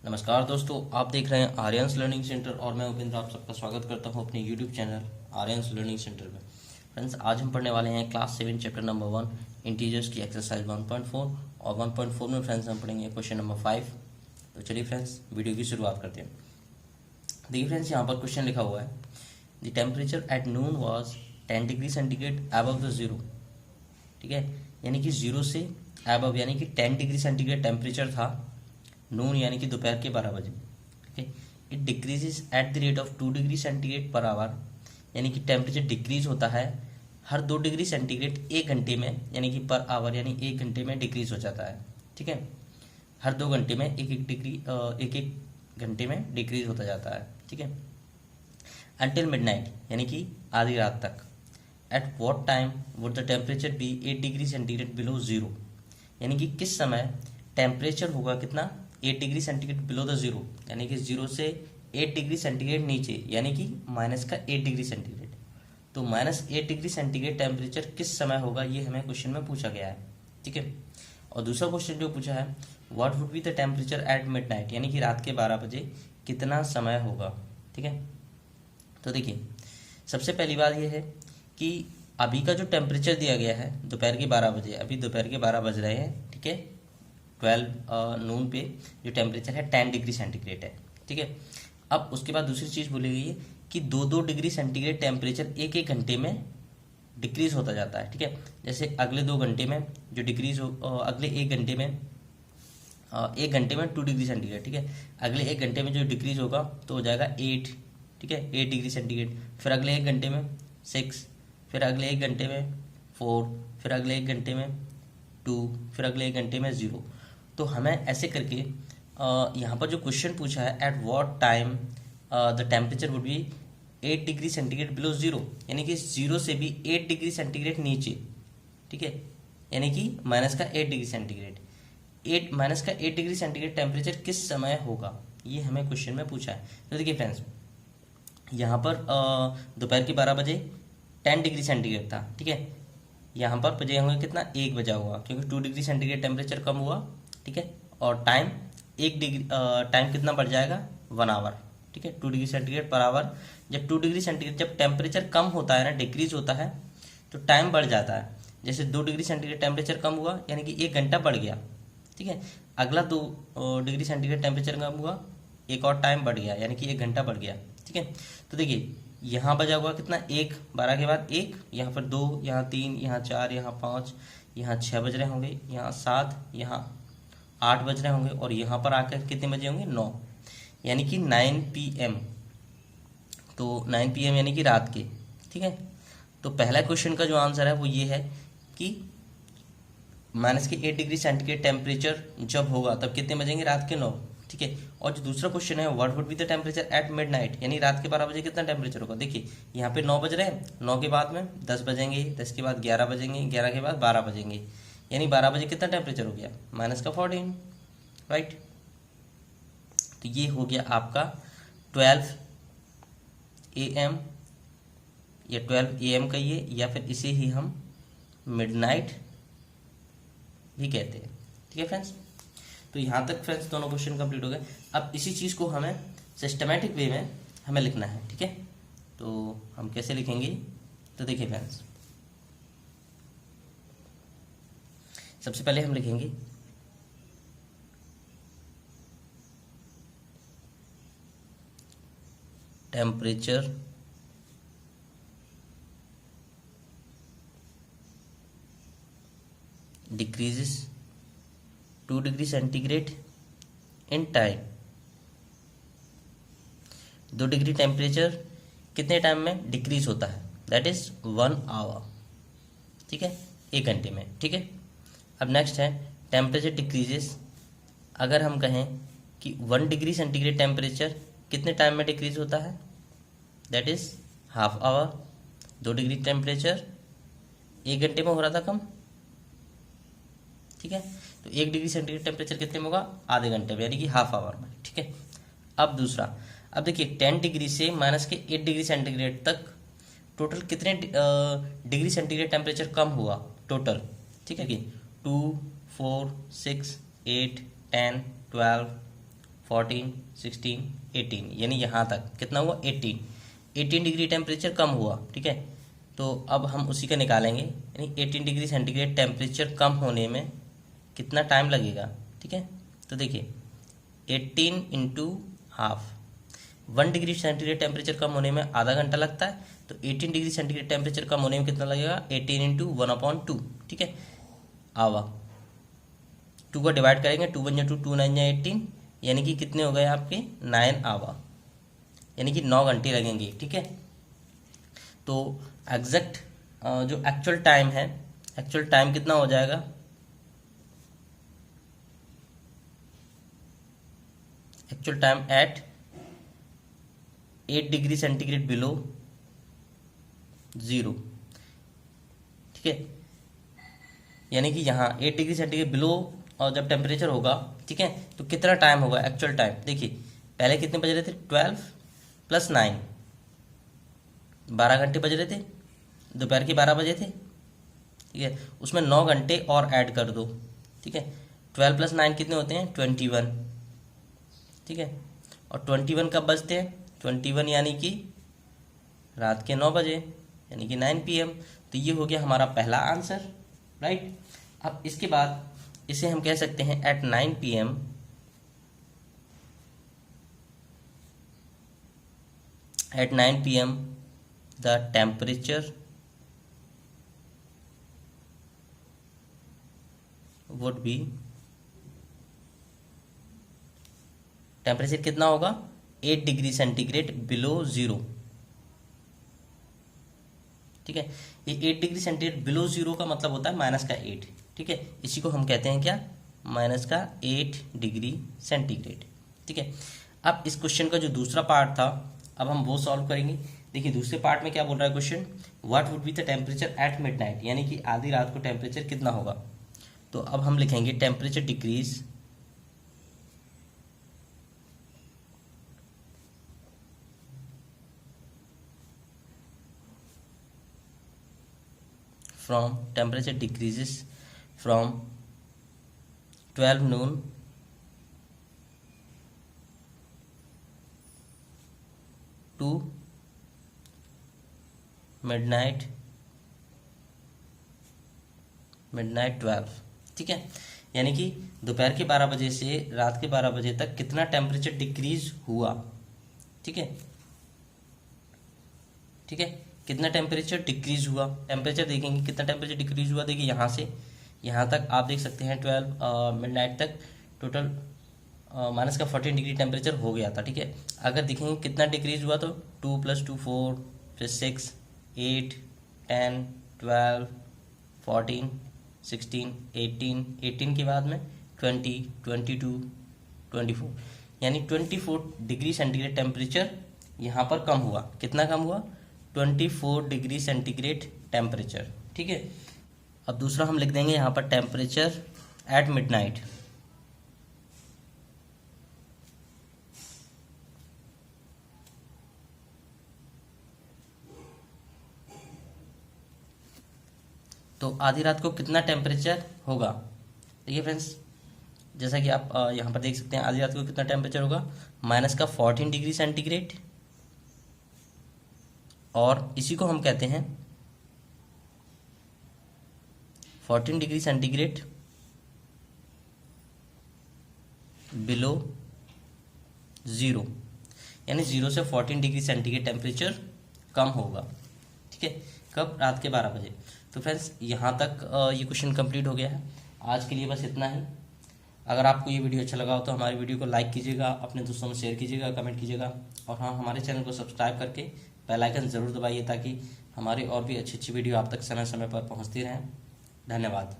नमस्कार दोस्तों, आप देख रहे हैं आर्यंस लर्निंग सेंटर और मैं उपेंद्र आप सबका स्वागत करता हूं अपने YouTube channel Aryans learning centre में। फ्रेंड्स, आज हम पढ़ने वाले हैं क्लास 7 चैप्टर नंबर 1 इंटीजर्स की एक्सरसाइज 1.4 और 1.4 में फ्रेंड्स हम पढ़ेंगे क्वेश्चन नंबर 5। तो चलिए फ्रेंड्स वीडियो की शुरुआत करते हैं। देखिए फ्रेंड्स, यहाँ पर क्वेश्चन लिखा हुआ है the temperature at noon was 10 degree centigrade above the zero. ठीक है, यानी कि जीरो से अबव यानी कि 10 डिग्री सेंटीग्रेड टेम्परेचर था नून यानी कि दोपहर के 12 बजे। Okay, it decreases at the rate of 2 degree centigrade per hour, यानी कि टेम्परेचर डिक्रीज होता है हर 2 डिग्री सेंटीग्रेड एक घंटे में, यानी कि पर आवर यानी एक घंटे में डिक्रीज हो जाता है। ठीक है, हर 2 घंटे में एक एक डिग्री एक एक घंटे में डिक्रीज होता जाता है। ठीक है, अंटिल मिडनाइट यानी कि आधी रात तक। At what time would the temperature be 8 degree centigrade below zero, यानी कि किस समय टेम्परेचर होगा कितना 8 degree centigrade below the zero, यानी कि जीरो से 8 डिग्री सेंटीग्रेड नीचे, यानी कि माइनस का 8 डिग्री सेंटीग्रेड। तो -8 डिग्री सेंटीग्रेड टेम्परेचर किस समय होगा, ये हमें क्वेश्चन में पूछा गया है। ठीक है, और दूसरा क्वेश्चन जो पूछा है what would be the temperature at midnight, यानी कि रात के 12 बजे कितना समय होगा। ठीक है, तो देखिए सबसे पहली बात यह है कि अभी का जो टेम्परेचर दिया गया है दोपहर के 12 बजे, अभी दोपहर के 12 बज रहे हैं। ठीक है, 12 नून पे जो टेम्परेचर है 10 डिग्री सेंटीग्रेड है। ठीक है, अब उसके बाद दूसरी चीज़ बोली गई है कि 2-2 डिग्री सेंटीग्रेड टेम्परेचर एक एक घंटे में डिक्रीज होता जाता है। ठीक है, जैसे अगले 2 घंटे में जो डिक्रीज हो अगले एक घंटे में 2 डिग्री सेंटीग्रेड। ठीक है, अगले एक घंटे में जो डिक्रीज होगा तो हो जाएगा 8। ठीक है, 8 डिग्री सेंटीग्रेड। फिर अगले एक घंटे में 6, फिर अगले एक घंटे में 4, फिर अगले एक घंटे में 2, फिर अगले एक घंटे में 0। तो हमें ऐसे करके यहाँ पर जो क्वेश्चन पूछा है at what time the temperature would B 8 degree centigrade below zero, यानी कि जीरो से भी 8 डिग्री सेंटीग्रेड नीचे। ठीक है, यानी कि माइनस का 8 डिग्री सेंटीग्रेड, माइनस का 8 डिग्री सेंटीग्रेड टेम्परेचर किस समय होगा, ये हमें क्वेश्चन में पूछा है। तो देखिए फ्रेंड्स, यहाँ पर दोपहर के 12 बजे 10 डिग्री सेंटीग्रेड था। ठीक है, यहाँ पर बजे होंगे कितना 1 बजा हुआ, क्योंकि 2 डिग्री सेंटीग्रेड टेम्परेचर कम हुआ। ठीक है, और टाइम 1 डिग्री टाइम कितना बढ़ जाएगा 1 आवर। ठीक है, 2 डिग्री सेंटीग्रेड पर आवर। जब 2 डिग्री सेंटीग्रेड जब टेम्परेचर कम होता है ना, डिक्रीज होता है, तो टाइम बढ़ जाता है। जैसे 2 डिग्री सेंटीग्रेड टेम्परेचर कम हुआ यानी कि 1 घंटा बढ़ गया। ठीक है, अगला 2 डिग्री सेंटीग्रेड टेम्परेचर कम हुआ, एक और टाइम बढ़ गया, यानी कि 1 घंटा बढ़ गया। ठीक है, तो देखिए यहाँ बजा हुआ कितना 1, 12 के बाद 1, यहाँ पर 2, यहाँ 3, यहाँ 4, यहाँ 5, यहाँ 6 बज रहे होंगे, यहाँ 7, यहाँ 8 बज रहे होंगे, और यहाँ पर आकर कितने बजे होंगे 9, यानी कि 9 PM। तो 9 PM यानी कि रात के। ठीक है, तो पहला क्वेश्चन का जो आंसर है वो ये है कि माइनस के 8 डिग्री सेंटीग्रेड टेम्परेचर जब होगा तब कितने बजेंगे रात के 9। ठीक है, और जो दूसरा क्वेश्चन है what would be the temperature at midnight, यानी रात के 12 बजे कितना टेम्परेचर होगा। देखिए यहाँ पे 9 बज रहे हैं, 9 के बाद में 10 बजेंगे, 10 के बाद 11 बजेंगे, 11 के बाद 12 बजेंगे, यानी 12 बजे कितना टेम्परेचर हो गया माइनस का 14। राइट, तो ये हो गया आपका 12 AM या 12 AM कहिए, या फिर इसे ही हम मिडनाइट भी कहते हैं। ठीक है फ्रेंड्स, तो यहाँ तक फ्रेंड्स दोनों क्वेश्चन कंप्लीट हो गए। अब इसी चीज़ को हमें सिस्टमेटिक वे में हमें लिखना है। ठीक है, तो हम कैसे लिखेंगे, तो देखिए फ्रेंड्स, सबसे पहले हम लिखेंगे temperature decreases 2 degree centigrade in time. 2 degree temperature कितने टाइम में डिक्रीज होता है, दैट इज 1 आवर। ठीक है, 1 घंटे में। ठीक है, अब नेक्स्ट है टेम्परेचर डिक्रीजेस, अगर हम कहें कि 1 डिग्री सेंटीग्रेड टेम्परेचर कितने टाइम में डिक्रीज होता है, that is half hour. 2 degree temperature 1 घंटे में हो रहा था कम। ठीक है, तो 1 डिग्री सेंटीग्रेड टेम्परेचर कितने में होगा आधे घंटे में, यानी कि हाफ आवर में। ठीक है, अब दूसरा, अब देखिए 10 डिग्री से माइनस के 8 डिग्री सेंटीग्रेड तक टोटल कितने डिग्री सेंटीग्रेड टेम्परेचर कम हुआ टोटल। ठीक है कि 2, 4, 6, 8, 10, 12, 14, 16, 18, यानी यहाँ तक कितना हुआ 18 डिग्री टेम्परेचर कम हुआ। ठीक है, तो अब हम उसी का निकालेंगे, यानी 18 डिग्री सेंटीग्रेड टेम्परेचर कम होने में कितना टाइम लगेगा। ठीक है, तो देखिए 18 into half, 1 degree centigrade temperature कम होने में आधा घंटा लगता है, तो 18 डिग्री सेंटीग्रेड टेम्परेचर कम होने में कितना लगेगा 18 इंटू 1/2। ठीक है, आवा 2 को डिवाइड करेंगे, 2 1 2, 2 9 18, यानी कि कितने हो गए आपके 9 आवा, यानी कि 9 घंटे लगेंगे। ठीक है, तो एग्जैक्ट जो एक्चुअल टाइम है, एक्चुअल टाइम कितना हो जाएगा, actual time at 8 degree centigrade below 0। ठीक है, यानी कि यहाँ 8 डिग्री सेंटीग्रेड बिलो और जब टेम्परेचर होगा, ठीक है, तो कितना टाइम होगा एक्चुअल टाइम। देखिए पहले कितने बज रहे थे 12 + 9, 12 घंटे बज रहे थे, दोपहर के 12 बजे थे। ठीक है, उसमें 9 घंटे और ऐड कर दो। ठीक है, 12 + 9 कितने होते हैं 21। ठीक है, और 21 कब बजते हैं 21, यानी कि रात के 9 बजे, यानी कि 9 PM। तो ये हो गया हमारा पहला आंसर, राइट। अब इसके बाद इसे हम कह सकते हैं at 9 PM the temperature would be, temperature कितना होगा 8 डिग्री सेंटीग्रेड बिलो 0। ठीक है, ये 8 डिग्री सेंटीग्रेड बिलो 0 का मतलब होता है -8। ठीक है, इसी को हम कहते हैं क्या -8 डिग्री सेंटीग्रेड। ठीक है, अब इस क्वेश्चन का जो दूसरा पार्ट था अब हम वो सॉल्व करेंगे। देखिए दूसरे पार्ट में क्या बोल रहा है question, what would be the temperature at midnight, यानी कि आधी रात को टेम्परेचर कितना होगा। तो अब हम लिखेंगे temperature decrease from temperature decreases from 12 noon to midnight 12। ठीक है, यानी कि दोपहर के 12 बजे से रात के 12 बजे तक कितना टेम्परेचर डिक्रीज हुआ। ठीक है, ठीक है, कितना टेम्परेचर डिक्रीज हुआ, टेम्परेचर देखेंगे कितना टेम्परेचर डिक्रीज हुआ। देखिए यहाँ से यहाँ तक आप देख सकते हैं 12 मिडनाइट तक टोटल -14 डिग्री टेम्परेचर हो गया था। ठीक है, अगर देखेंगे कितना डिक्रीज हुआ तो 2 + 2 4, फिर 6 8 10 12 14 16 18 के बाद में 20 22 24, यानी 24 डिग्री सेंटीग्रेड टेम्परेचर यहाँ पर कम हुआ। कितना कम हुआ 24 डिग्री सेंटीग्रेड टेम्परेचर। ठीक है, अब दूसरा हम लिख देंगे यहाँ पर टेम्परेचर एट मिडनाइट। तो आधी रात को कितना टेम्परेचर होगा। देखिए फ्रेंड्स, जैसा कि आप यहाँ पर देख सकते हैं आधी रात को कितना टेम्परेचर होगा -14 डिग्री सेंटीग्रेड, और इसी को हम कहते हैं 14 डिग्री सेंटीग्रेड बिलो 0, यानी 0 से 14 डिग्री सेंटीग्रेड टेम्परेचर कम होगा। ठीक है, कब रात के 12 बजे। तो फ्रेंड्स यहाँ तक ये क्वेश्चन कंप्लीट हो गया है। आज के लिए बस इतना ही। अगर आपको ये वीडियो अच्छा लगा हो तो हमारी वीडियो को लाइक कीजिएगा, अपने दोस्तों में शेयर कीजिएगा, कमेंट कीजिएगा, और हाँ हमारे चैनल को सब्सक्राइब करके बेल आइकन ज़रूर दबाइए ताकि हमारी और भी अच्छी अच्छी वीडियो आप तक समय समय पर पहुँचती रहें। धन्यवाद।